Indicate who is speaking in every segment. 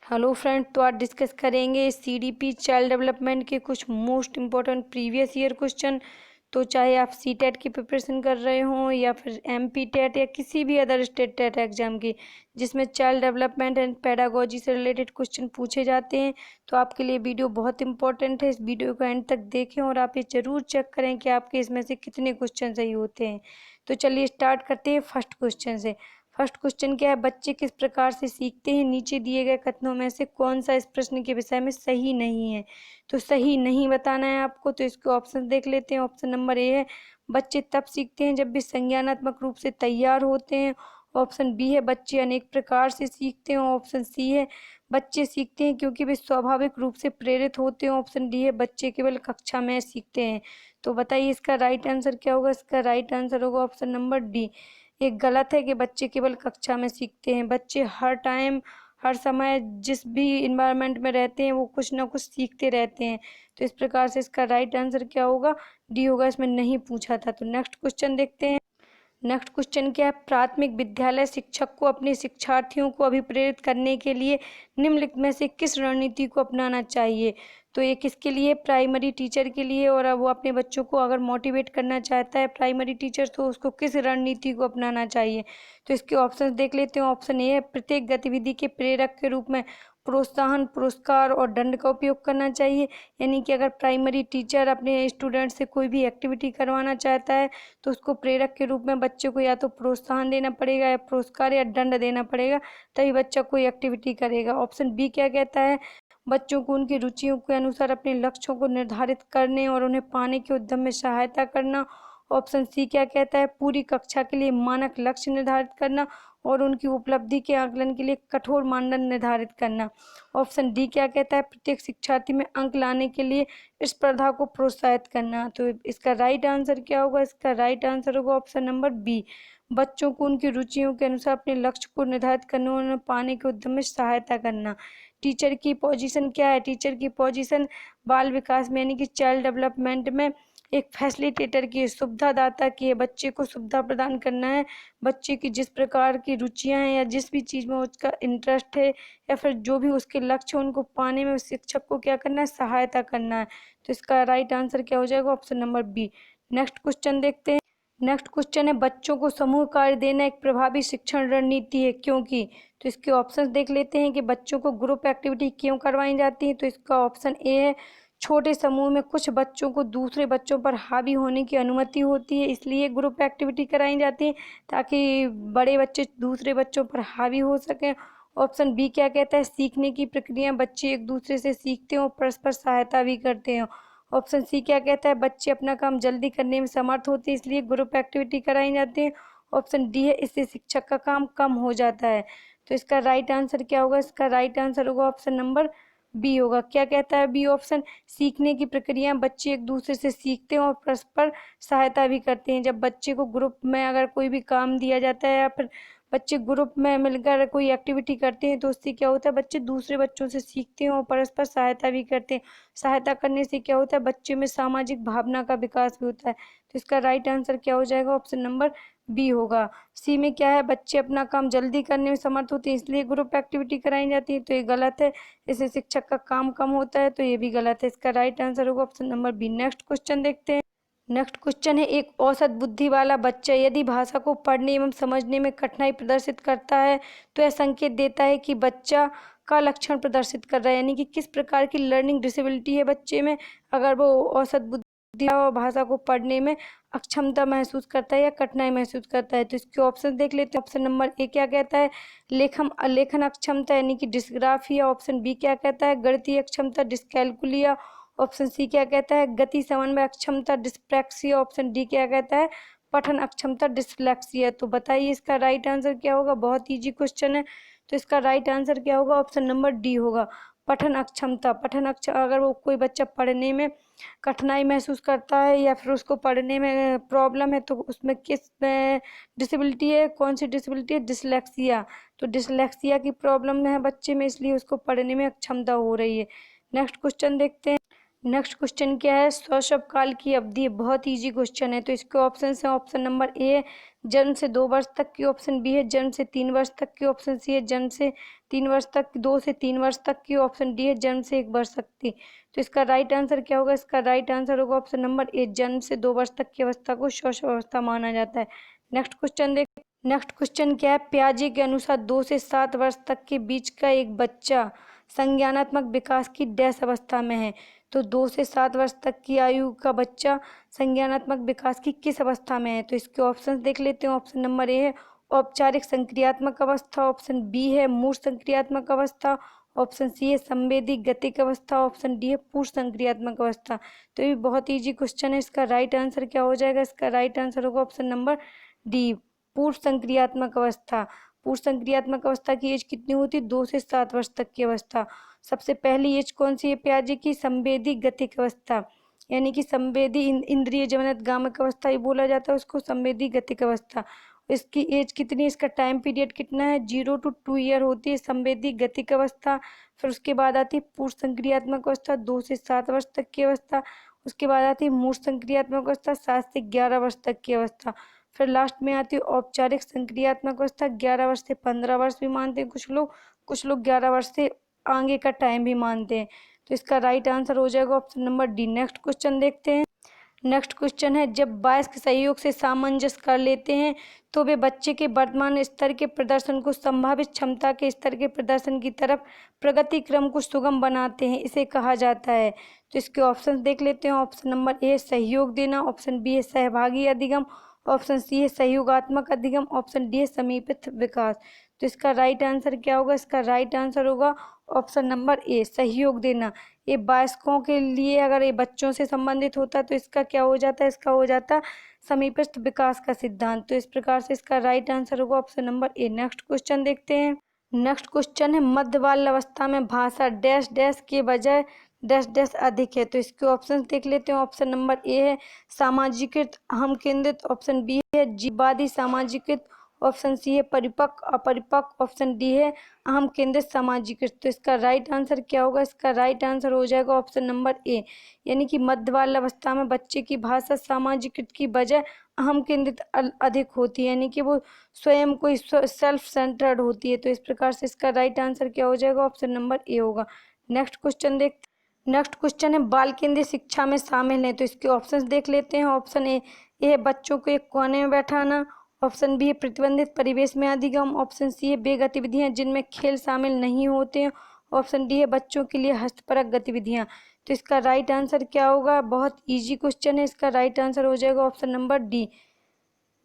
Speaker 1: Hello friend, तो आज discuss करेंगे सीडीपी चाइल्ड डेवलपमेंट के कुछ most important previous year question. तो चाहे आप सीटेट की प्रिपरेशन कर रहे हों या फिर एमपी टेट या किसी भी अदर स्टेट टेट एग्जाम की जिसमें चाइल्ड डेवलपमेंट एंड पेडागोजी से रिलेटेड क्वेश्चन पूछे जाते हैं, तो आपके लिए वीडियो बहुत इंपॉर्टेंट है। इस वीडियो को एंड तक देखें और आप ये ज़रूर चेक करें कि आपके इसमें से कितने क्वेश्चन सही होते हैं। तो चलिए स्टार्ट करते हैं फर्स्ट क्वेश्चन से। फर्स्ट क्वेश्चन क्या है, बच्चे किस प्रकार से सीखते हैं? नीचे दिए गए कथनों में से कौन सा इस प्रश्न के विषय में सही नहीं है? तो सही नहीं बताना है आपको, तो इसके ऑप्शन देख लेते हैं। ऑप्शन नंबर ए है, बच्चे तब सीखते हैं जब भी संज्ञानात्मक रूप से तैयार होते हैं। ऑप्शन बी है, बच्चे अनेक प्रकार से सीखते हैं। ऑप्शन सी है, बच्चे सीखते हैं क्योंकि वे स्वाभाविक रूप से प्रेरित होते हैं। ऑप्शन डी है, बच्चे केवल कक्षा में सीखते हैं। तो बताइए इसका राइट आंसर क्या होगा? इसका राइट आंसर होगा ऑप्शन नंबर डी। एक गलत है कि बच्चे केवल कक्षा में सीखते हैं। बच्चे हर टाइम हर समय जिस भी इन्वायरमेंट में रहते हैं वो कुछ ना कुछ सीखते रहते हैं। तो इस प्रकार से इसका राइट आंसर क्या होगा? डी होगा। इसमें नहीं पूछा था। तो नेक्स्ट क्वेश्चन देखते हैं। नेक्स्ट क्वेश्चन क्या है, प्राथमिक विद्यालय शिक्षक को अपने शिक्षार्थियों को अभिप्रेरित करने के लिए निम्नलिखित में से किस रणनीति को अपनाना चाहिए? तो ये किसके लिए? प्राइमरी टीचर के लिए। और अब वो अपने बच्चों को अगर मोटिवेट करना चाहता है प्राइमरी टीचर, तो उसको किस रणनीति को अपनाना चाहिए? तो इसके ऑप्शंस देख लेते हैं। ऑप्शन ए है, प्रत्येक गतिविधि के प्रेरक के रूप में प्रोत्साहन, पुरस्कार और दंड का उपयोग करना चाहिए। यानी कि अगर प्राइमरी टीचर अपने स्टूडेंट से कोई भी एक्टिविटी करवाना चाहता है तो उसको प्रेरक के रूप में बच्चे को या तो प्रोत्साहन देना पड़ेगा या पुरस्कार या दंड देना पड़ेगा, तभी बच्चा कोई एक्टिविटी करेगा। ऑप्शन बी क्या कहता है, बच्चों को उनकी रुचियों के अनुसार अपने लक्ष्यों को निर्धारित करने और उन्हें पाने के उद्यम में सहायता करना। ऑप्शन सी क्या कहता है, पूरी कक्षा के लिए मानक लक्ष्य निर्धारित करना और उनकी उपलब्धि के आकलन के लिए कठोर मानदंड निर्धारित करना। ऑप्शन डी क्या कहता है, प्रत्येक शिक्षार्थी में अंक लाने के लिए स्पर्धा को प्रोत्साहित करना। तो इसका राइट आंसर क्या होगा? इसका राइट आंसर होगा ऑप्शन नंबर बी, बच्चों को उनकी रुचियों के अनुसार अपने लक्ष्य को निर्धारित करने और उन्हें पाने के उद्यम में सहायता करना। टीचर की पोजीशन क्या है? टीचर की पोजीशन बाल विकास में यानी कि चाइल्ड डेवलपमेंट में एक फैसिलिटेटर की, सुविधादाता की है। बच्चे को सुविधा प्रदान करना है। बच्चे की जिस प्रकार की रुचियां हैं या जिस भी चीज़ में उसका इंटरेस्ट है या फिर जो भी उसके लक्ष्य हैं उनको पाने में शिक्षक को क्या करना है? सहायता करना है। तो इसका राइट आंसर क्या हो जाएगा? Option number B. Next question देखते हैं। नेक्स्ट क्वेश्चन है, बच्चों को समूह कार्य देना एक प्रभावी शिक्षण रणनीति है क्योंकि? तो इसके ऑप्शंस देख लेते हैं कि बच्चों को ग्रुप एक्टिविटी क्यों करवाई जाती है। तो इसका ऑप्शन ए है, छोटे समूह में कुछ बच्चों को दूसरे बच्चों पर हावी होने की अनुमति होती है, इसलिए ग्रुप एक्टिविटी कराई जाती है ताकि बड़े बच्चे दूसरे बच्चों पर हावी हो सकें। ऑप्शन बी क्या कहता है, सीखने की प्रक्रिया बच्चे एक दूसरे से सीखते हैं और परस्पर सहायता भी करते हैं। ऑप्शन सी क्या कहता है, बच्चे अपना काम जल्दी करने में समर्थ होते हैं इसलिए ग्रुप एक्टिविटी कराई जाती है। ऑप्शन डी है, इससे शिक्षक का काम कम हो जाता है। तो इसका राइट आंसर क्या होगा? इसका राइट आंसर होगा ऑप्शन नंबर बी होगा। क्या कहता है बी ऑप्शन? सीखने की प्रक्रिया बच्चे एक दूसरे से सीखते हैं और परस्पर सहायता भी करते हैं। जब बच्चे को ग्रुप में अगर कोई भी काम दिया जाता है या फिर बच्चे ग्रुप में मिलकर कोई एक्टिविटी करते हैं तो उससे क्या होता है, बच्चे दूसरे बच्चों से सीखते हैं और परस्पर सहायता भी करते हैं। सहायता करने से क्या होता है, बच्चे में सामाजिक भावना का विकास भी होता है। तो इसका राइट आंसर क्या हो जाएगा? ऑप्शन नंबर बी होगा। सी में क्या है, बच्चे अपना काम जल्दी करने में समर्थ होते हैं इसलिए ग्रुप एक्टिविटी कराई जाती है। तो ये गलत है, इससे शिक्षक का काम कम होता है। तो ये भी गलत है। इसका राइट आंसर होगा option number B. Next question देखते हैं। नेक्स्ट क्वेश्चन है, एक औसत बुद्धि वाला बच्चा यदि भाषा को पढ़ने एवं समझने में कठिनाई प्रदर्शित करता है तो यह संकेत देता है कि बच्चा का लक्षण प्रदर्शित कर रहा है, यानी कि किस प्रकार की लर्निंग डिसेबिलिटी है बच्चे में। अगर वो औसत बुद्धि और भाषा को पढ़ने में अक्षमता महसूस करता है या कठिनाई महसूस करता है। तो इसके ऑप्शन देख लेते हैं। ऑप्शन नंबर ए क्या कहता है, लेखन अक्षमता यानी कि डिस्ग्राफिया। ऑप्शन बी क्या कहता है, गणितीय अक्षमता डिस्कैलकुलिया। ऑप्शन सी क्या कहता है, गति समन्वय अक्षमता डिस्प्रैक्सिया। ऑप्शन डी क्या कहता है, पठन अक्षमता डिस्लेक्सिया। तो बताइए इसका राइट आंसर क्या होगा? बहुत ईजी क्वेश्चन है। तो इसका राइट आंसर क्या होगा? ऑप्शन नंबर डी होगा, पठन अक्षमता। अगर वो कोई बच्चा पढ़ने में कठिनाई महसूस करता है या फिर उसको पढ़ने में प्रॉब्लम है तो उसमें किस डिसेबिलिटी है, कौन सी डिसेबिलिटी है? डिसलेक्सिया। तो डिसलेक्सिया की प्रॉब्लम है बच्चे में, इसलिए उसको पढ़ने में अक्षमता हो रही है। नेक्स्ट क्वेश्चन देखते हैं। नेक्स्ट क्वेश्चन क्या है, शैशव काल की अवधि। बहुत इजी क्वेश्चन है। तो इसके ऑप्शन है, ऑप्शन नंबर ए जन्म से 2 वर्ष तक की। ऑप्शन बी है जन्म से 3 वर्ष तक की। ऑप्शन सी है जन्म से 3 वर्ष तक, 2 से 3 वर्ष तक की। ऑप्शन डी है जन्म से 1 वर्ष तक की। तो इसका राइट आंसर क्या होगा? इसका राइट आंसर होगा ऑप्शन नंबर ए, जन्म से 2 वर्ष तक की अवस्था को शौशव अवस्था माना जाता है। नेक्स्ट क्वेश्चन क्या है? पियाजे के अनुसार 2 से 7 वर्ष तक के बीच का एक बच्चा संज्ञानात्मक विकास की डैश अवस्था में है। तो 2 से 7 वर्ष तक की आयु का बच्चा संज्ञानात्मक विकास की किस अवस्था में है? तो इसके ऑप्शन देख लेते हैं। ऑप्शन नंबर ए है औपचारिक संक्रियात्मक अवस्था, ऑप्शन बी है मूर्त संक्रियात्मक अवस्था, ऑप्शन सी है संवेदी गतिक अवस्था, ऑप्शन डी है पूर्व संक्रियात्मक अवस्था। तो ये बहुत ईजी क्वेश्चन है। इसका राइट आंसर क्या हो जाएगा? इसका राइट आंसर होगा ऑप्शन नंबर डी, पूर्व संक्रियात्मक अवस्था। पूर्व संक्रियात्मक अवस्था की एज कितनी होती है? 2 से 7 वर्ष तक की अवस्था। सबसे पहली एज कौन सी है पियाजे की? संवेदी गतिक अवस्था, यानी कि संवेदी इंद्रिय जनन गामक अवस्था ही बोला जाता है उसको, संवेदी गतिक अवस्था। इसकी एज कितनी है? इसका टाइम पीरियड कितना है? 0 to 2 ईयर होती है संवेदी गतिक अवस्था। फिर उसके बाद आती है पूर्व संक्रियात्मक अवस्था, 2 से 7 वर्ष तक की अवस्था। उसके बाद आती है मूर्त संक्रियात्मक अवस्था, 7 से 11 वर्ष तक की अवस्था। फिर लास्ट में आती है औपचारिक संक्रियात्मक अवस्था, 11 वर्ष से 15 वर्ष भी मानते हैं कुछ लोग 11 वर्ष से आगे का टाइम भी मानते हैं। तो इसका राइट आंसर हो जाएगा option number D. Next question देखते हैं। नेक्स्ट क्वेश्चन है जब वयस्क सहयोग से सामंजस्य कर लेते हैं तो वे बच्चे के वर्तमान स्तर के प्रदर्शन को संभावित क्षमता के स्तर के प्रदर्शन की तरफ प्रगति क्रम को सुगम बनाते हैं, इसे कहा जाता है। तो इसके ऑप्शन देख लेते हैं। ऑप्शन नंबर ए सहयोग देना, ऑप्शन बी है सहभागी अधिगम, ऑप्शन सी है सहयोगात्मक अधिगम, ऑप्शन डी है समीपित विकास। तो इसका राइट आंसर क्या होगा? इसका राइट आंसर होगा ऑप्शन नंबर ए, सहयोग देना। ये वयस्कों के लिए अगर ये बच्चों से संबंधित होता तो इसका क्या हो जाता है? इसका हो जाता समीपस्थ विकास का सिद्धांत। तो इस प्रकार से इसका राइट आंसर होगा option number A. Next question देखते हैं। नेक्स्ट क्वेश्चन है मध्य बाल अवस्था में भाषा डैश डैश के बजाय डैश डैश अधिक है। तो इसके ऑप्शन देख लेते हैं। ऑप्शन नंबर ए है सामाजिकृत अहम केंद्रित, ऑप्शन बी है जीववादी सामाजिकृत, ऑप्शन सी है परिपक्व अपरिपक्व, ऑप्शन डी है अहम केंद्रित सामाजिकृत। तो इसका राइट आंसर क्या होगा? इसका राइट आंसर हो जाएगा ऑप्शन नंबर ए, यानी कि मध्य बाल अवस्था में बच्चे की भाषा सामाजिकृत की बजाय अहम केंद्रित अधिक होती है, यानी कि वो स्वयं कोई सेल्फ सेंटर्ड होती है। तो इस प्रकार से इसका राइट आंसर क्या हो जाएगा? ऑप्शन नंबर ए होगा। नेक्स्ट क्वेश्चन देखते हैं। नेक्स्ट क्वेश्चन है बाल केंद्रीय शिक्षा में शामिल है। तो इसके ऑप्शंस देख लेते हैं। ऑप्शन ए है बच्चों को एक कोने में बैठाना, ऑप्शन बी है प्रतिबंधित परिवेश में अधिगम, ऑप्शन सी है वे गतिविधियां जिनमें खेल शामिल नहीं होते हैं, ऑप्शन डी है बच्चों के लिए हस्तपरक गतिविधियां। तो इसका राइट आंसर क्या होगा? बहुत इजी क्वेश्चन है। इसका राइट आंसर हो जाएगा ऑप्शन नंबर डी,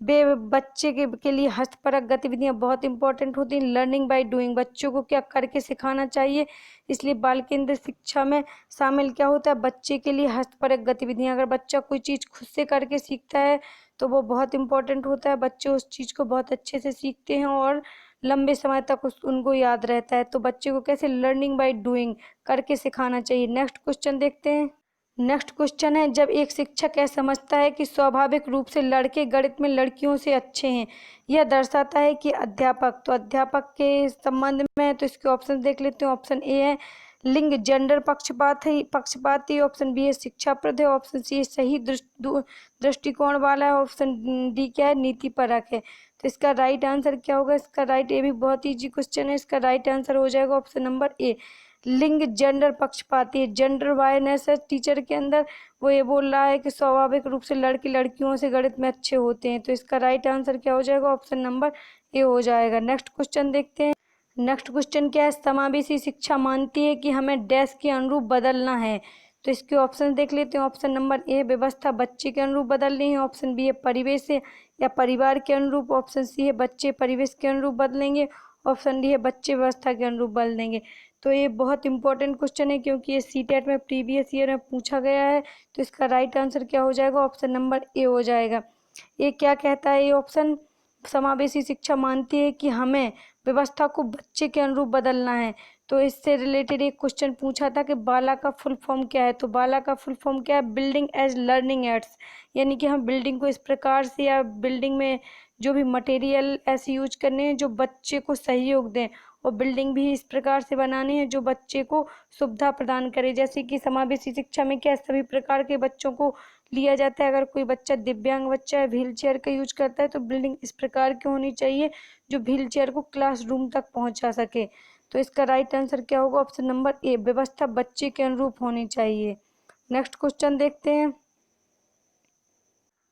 Speaker 1: वे बच्चे के लिए हस्तपरक गतिविधियां बहुत इंपॉर्टेंट होती हैं। लर्निंग बाय डूइंग, बच्चों को क्या करके सिखाना चाहिए, इसलिए बाल केंद्रित शिक्षा में शामिल क्या होता है? बच्चे के लिए हस्तपरक गतिविधियां। अगर बच्चा कोई चीज़ खुद से करके सीखता है तो वो बहुत इंपॉर्टेंट होता है। बच्चे उस चीज़ को बहुत अच्छे से सीखते हैं और लंबे समय तक उनको याद रहता है। तो बच्चे को कैसे लर्निंग बाय डूइंग करके सिखाना चाहिए। नेक्स्ट क्वेश्चन देखते हैं। नेक्स्ट क्वेश्चन है जब एक शिक्षक यह समझता है कि स्वाभाविक रूप से लड़के गणित में लड़कियों से अच्छे हैं, यह दर्शाता है कि अध्यापक, तो अध्यापक के संबंध में तो इसके ऑप्शन देख लेते हैं। ऑप्शन ए है लिंग जेंडर पक्षपाती, ऑप्शन बी है शिक्षाप्रद है, ऑप्शन सी है सही दृष्टिकोण वाला है, ऑप्शन डी क्या है नीतिपरक है। तो इसका राइट आंसर क्या होगा? इसका राइट, ये भी बहुत ईजी क्वेश्चन है। इसका राइट आंसर हो जाएगा ऑप्शन नंबर ए, लिंग जेंडर पक्षपाती है। जेंडर बायनेस है टीचर के अंदर, वो ये बोल रहा है कि स्वाभाविक रूप से लड़के लड़कियों से गणित में अच्छे होते हैं। तो इसका राइट आंसर क्या हो जाएगा? ऑप्शन नंबर ए हो जाएगा। नेक्स्ट क्वेश्चन देखते हैं। नेक्स्ट क्वेश्चन क्या है? समावेशी शिक्षा मानती है कि हमें डैश के अनुरूप बदलना है। तो इसके ऑप्शन देख लेते हैं। ऑप्शन नंबर ए व्यवस्था बच्चे के अनुरूप बदलनी है, ऑप्शन बी है परिवेश है या परिवार के अनुरूप, ऑप्शन सी है बच्चे परिवेश के अनुरूप बदलेंगे, ऑप्शन डी है बच्चे व्यवस्था के अनुरूप बदलेंगे। तो ये बहुत इंपॉर्टेंट क्वेश्चन है क्योंकि ये सीटेट में प्रीवियस ईयर में पूछा गया है। तो इसका राइट आंसर क्या हो जाएगा? ऑप्शन नंबर ए हो जाएगा। ये क्या कहता है? ये ऑप्शन समावेशी शिक्षा मानती है कि हमें व्यवस्था को बच्चे के अनुरूप बदलना है। तो इससे रिलेटेड एक क्वेश्चन पूछा था कि बाला का फुल फॉर्म क्या है। तो बाला का फुल फॉर्म क्या है? बिल्डिंग एज लर्निंग एड्स, यानी कि हम बिल्डिंग को इस प्रकार से या बिल्डिंग में जो भी मटेरियल ऐसे यूज करने हैं जो बच्चे को सहयोग दें, और बिल्डिंग भी इस प्रकार से बनानी है जो बच्चे को सुविधा प्रदान करे। जैसे कि समावेशी शिक्षा में क्या सभी प्रकार के बच्चों को लिया जाता है। अगर कोई बच्चा दिव्यांग बच्चा है, व्हील चेयर का यूज करता है, तो बिल्डिंग इस प्रकार की होनी चाहिए जो व्हील चेयर को क्लासरूम तक पहुंचा सके। तो इसका राइट आंसर क्या होगा? ऑप्शन नंबर ए, व्यवस्था बच्चे के अनुरूप होनी चाहिए। नेक्स्ट क्वेश्चन देखते हैं।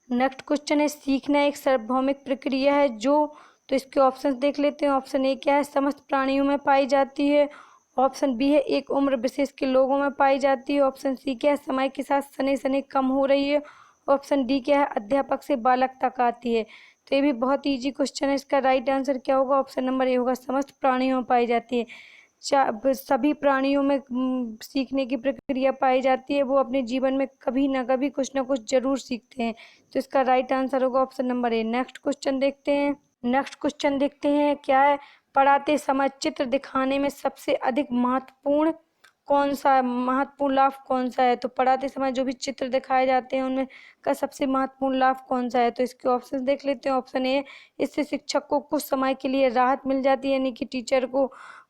Speaker 1: नेक्स्ट क्वेश्चन है, सीखना एक सार्वभौमिक प्रक्रिया है जो, तो इसके ऑप्शंस देख लेते हैं। ऑप्शन ए क्या है? समस्त प्राणियों में पाई जाती है। ऑप्शन बी है एक उम्र विशेष के लोगों में पाई जाती है। ऑप्शन सी क्या है? समय के साथ शनै शनै कम हो रही है। ऑप्शन डी क्या है? अध्यापक से बालक तक आती है। तो ये भी बहुत ईजी क्वेश्चन है। इसका राइट आंसर क्या होगा? ऑप्शन नंबर ए होगा, समस्त प्राणियों में पाई जाती है। सभी प्राणियों में सीखने की प्रक्रिया पाई जाती है। वो अपने जीवन में कभी ना कभी कुछ ना कुछ जरूर सीखते हैं। तो इसका राइट आंसर होगा option number A. Next question देखते हैं। नेक्स्ट क्वेश्चन देखते हैं क्या है? पढ़ाते समय चित्र दिखाने में सबसे अधिक महत्वपूर्ण महत्वपूर्ण लाभ कौन सा है? तो पढ़ाते समय जो भी चित्र दिखाए जाते हैं उनमें का सबसे महत्वपूर्ण लाभ कौन सा है? तो इसके ऑप्शन देख लेते हैं। ऑप्शन ए, इससे शिक्षक को कुछ समय के लिए राहत मिल जाती है, यानी कि टीचर को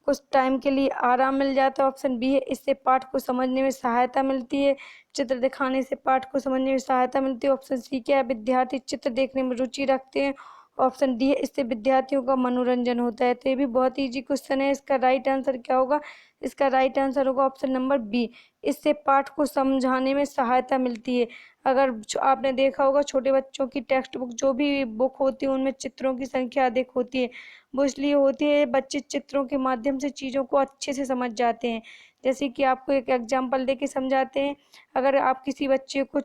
Speaker 1: कुछ टाइम के लिए आराम मिल जाता है। ऑप्शन बी है, इससे पाठ को समझने में सहायता मिलती है। चित्र दिखाने से पाठ को समझने में सहायता मिलती है। ऑप्शन सी क्या है? विद्यार्थी चित्र देखने में रुचि रखते हैं। ऑप्शन डी है, इससे विद्यार्थियों का मनोरंजन होता है। तो ये भी बहुत ईजी क्वेश्चन है। इसका राइट आंसर क्या होगा? इसका राइट आंसर होगा ऑप्शन नंबर बी, इससे पाठ को समझाने में सहायता मिलती है। अगर आपने देखा होगा छोटे बच्चों की टेक्स्ट बुक, जो भी बुक होती है उनमें चित्रों की संख्या अधिक होती है। वो इसलिए होती है, बच्चे चित्रों के माध्यम से चीज़ों को अच्छे से समझ जाते हैं। जैसे कि आपको एक एग्जांपल देके समझाते हैं। अगर आप किसी बच्चे को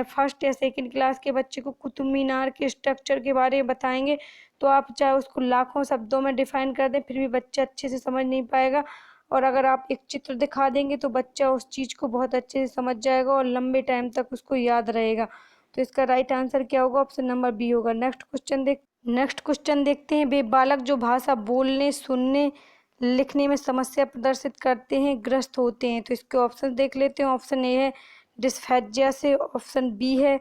Speaker 1: फर्स्ट या सेकंड क्लास के बच्चे को कुतुब मीनार के स्ट्रक्चर के बारे में बताएंगे, तो आप चाहे उसको लाखों शब्दों में डिफाइन कर दें, फिर भी बच्चा अच्छे से समझ नहीं पाएगा। और अगर आप एक चित्र दिखा देंगे तो बच्चा उस चीज़ को बहुत अच्छे से समझ जाएगा और लंबे टाइम तक उसको याद रहेगा। तो इसका राइट आंसर क्या होगा? ऑप्शन नंबर बी होगा। नेक्स्ट क्वेश्चन देखते हैं। वे बालक जो भाषा बोलने, सुनने, लिखने में समस्या प्रदर्शित करते हैं, ग्रस्त होते हैं। तो इसके ऑप्शन देख लेते हैं। ऑप्शन ए है डिस्फेजिया से। ऑप्शन बी है